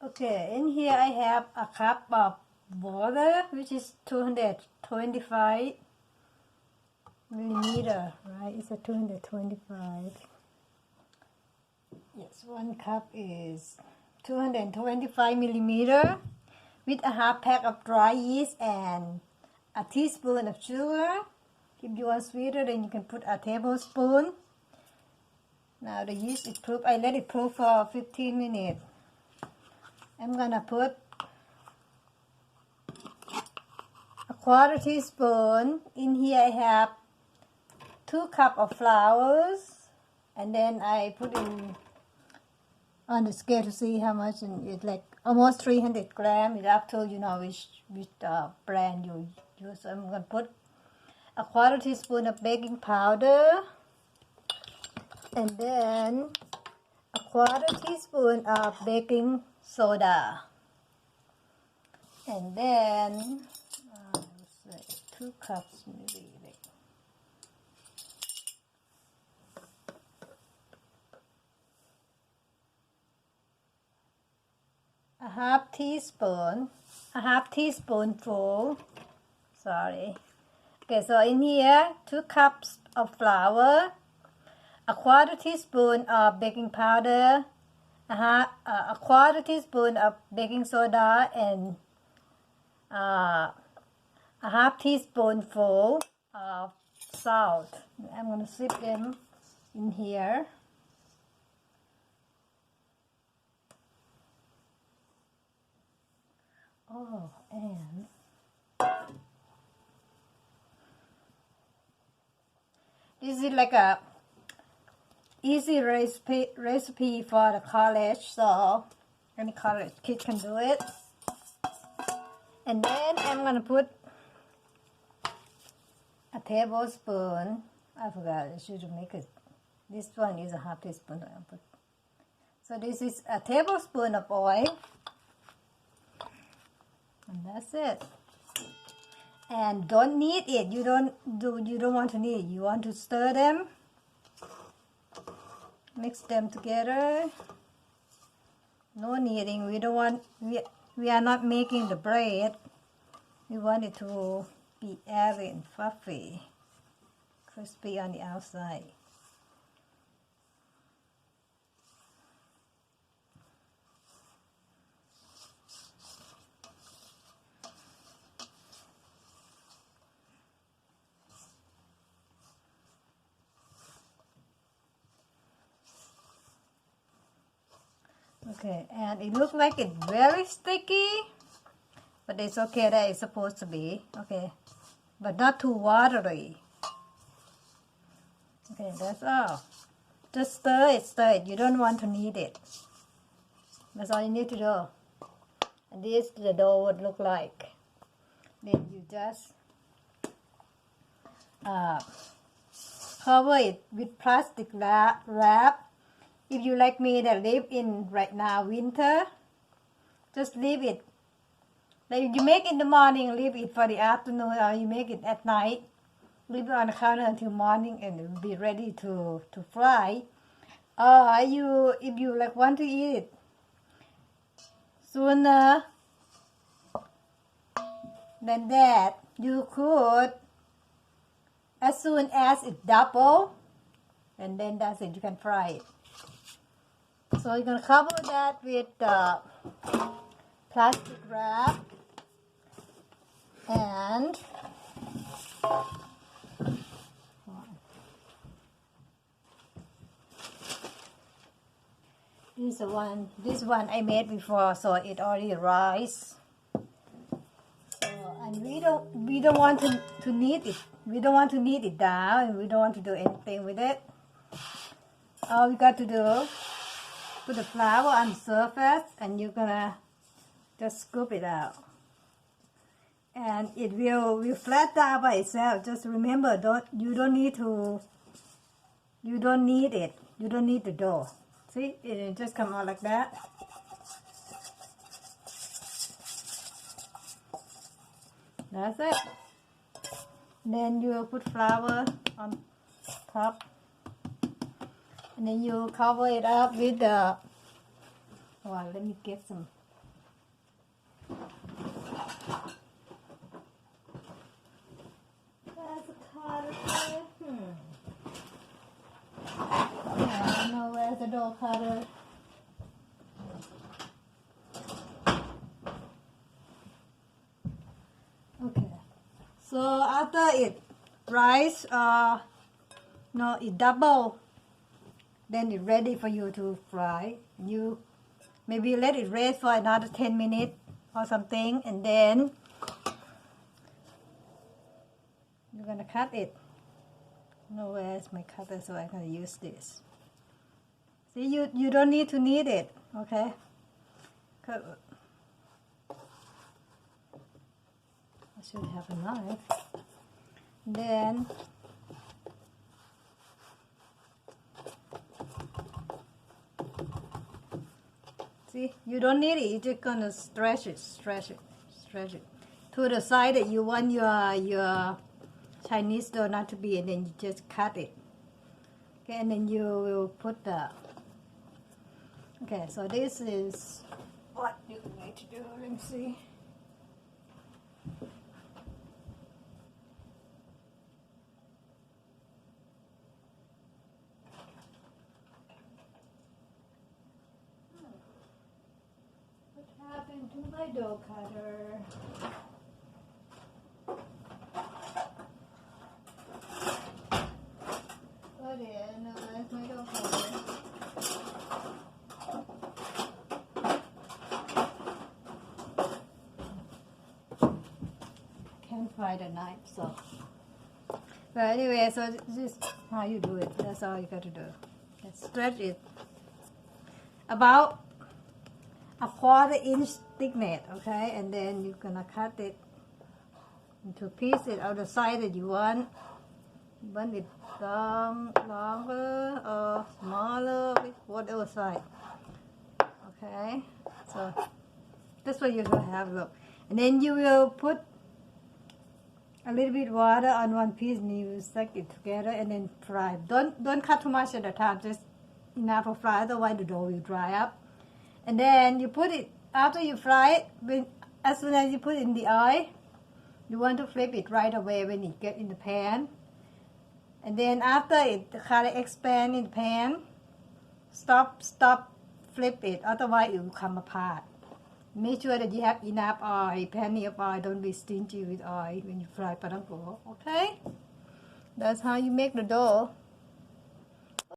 Okay, in here I have a cup of water, which is 225 millimeter, right? It's a 225. Yes, 1 cup is 225 millimeter with a half pack of dry yeast and a teaspoon of sugar. If you want sweeter, then you can put a tablespoon. Now the yeast is proof. I let it proof for 15 minutes. I'm gonna put a quarter teaspoon. In here I have 2 cups of flours, and then I put in on the scale to see how much, and it's like almost 300 grams. It's up to which brand you use. So I'm gonna put a quarter teaspoon of baking powder, and then a quarter teaspoon of baking soda, and then let's say 2 cups maybe. A half teaspoonful. Sorry. Okay, so in here 2 cups of flour, a quarter teaspoon of baking powder, a quarter teaspoon of baking soda, and a half teaspoonful of salt. I'm going to sift them in here. Oh, and this is like a easy recipe for the college, so any college kid can do it. And then I'm gonna put a tablespoon. I forgot, I should make it. This one is a half teaspoon. So this is a tablespoon of oil, and that's it. And don't knead it. You don't want to knead. You want to stir them. Mix them together. No kneading. We don't want. We are not making the bread. We want it to be airy and fluffy, crispy on the outside. Okay, and it looks like it's very sticky, but it's okay, that it's supposed to be. Okay, but not too watery. Okay, that's all. Just stir it. You don't want to knead it. That's all you need to do. And this the dough would look like. Then you just cover it with plastic wrap. If you like me that live in right now winter, just leave it. Like you make in the morning, leave it for the afternoon, or you make it at night, leave it on the counter until morning, and it will be ready to fry. Or if you like want to eat it sooner than that, you could, as soon as it double, and then that's it. You can fry it. So you're gonna cover that with plastic wrap, and this one I made before, so it already rise. So, and we don't want to knead it. We don't want to knead it down, and we don't want to do anything with it. All we got to do, put the flour on the surface, and you're gonna just scoop it out, and it will flat down by itself. Just remember, you don't need it. You don't need the dough. See, it just come out like that. That's it. Then you put flour on top, and then you cover it up with the. Oh, let me get some Where's the dough cutter? Okay. So after it rise, no, it double, then it's ready for you to fry. You maybe let it rest for another 10 minutes or something, and then you're gonna cut it. No, where's my cutter? So I'm gonna use this. See, you don't need to knead it, okay? I should have a knife. Then see, you don't need it. You're just gonna stretch it to the side that you want your Chinese donut to be, and then you just cut it. Okay, and then you will put the. Okay, so this is what you need to do. Let me see. What happened to my dough cutter? Oh dear, no, that's my dough cutter. Can't find a knife, so. But anyway, so this is how you do it. That's all you got to do. Just stretch it about a 1/4 inch thickness, okay? And then you're gonna cut it into pieces on the side that you want. Want it longer or smaller, whatever side. Okay, so that's what you're gonna have. Look, and then you will put a little bit water on one piece, and you will stack it together and then fry. Don't cut too much at a time, just enough for fry. Otherwise, the dough will dry up. And then you put it after you fry it. As soon as you put it in the oil, you want to flip it right away when it get in the pan. And then after it kind of expand in the pan, stop, flip it. Otherwise, it will come apart. Make sure that you have enough oil, plenty of oil. Don't be stingy with oil when you fry ปาท่องโก Okay? That's how you make the dough.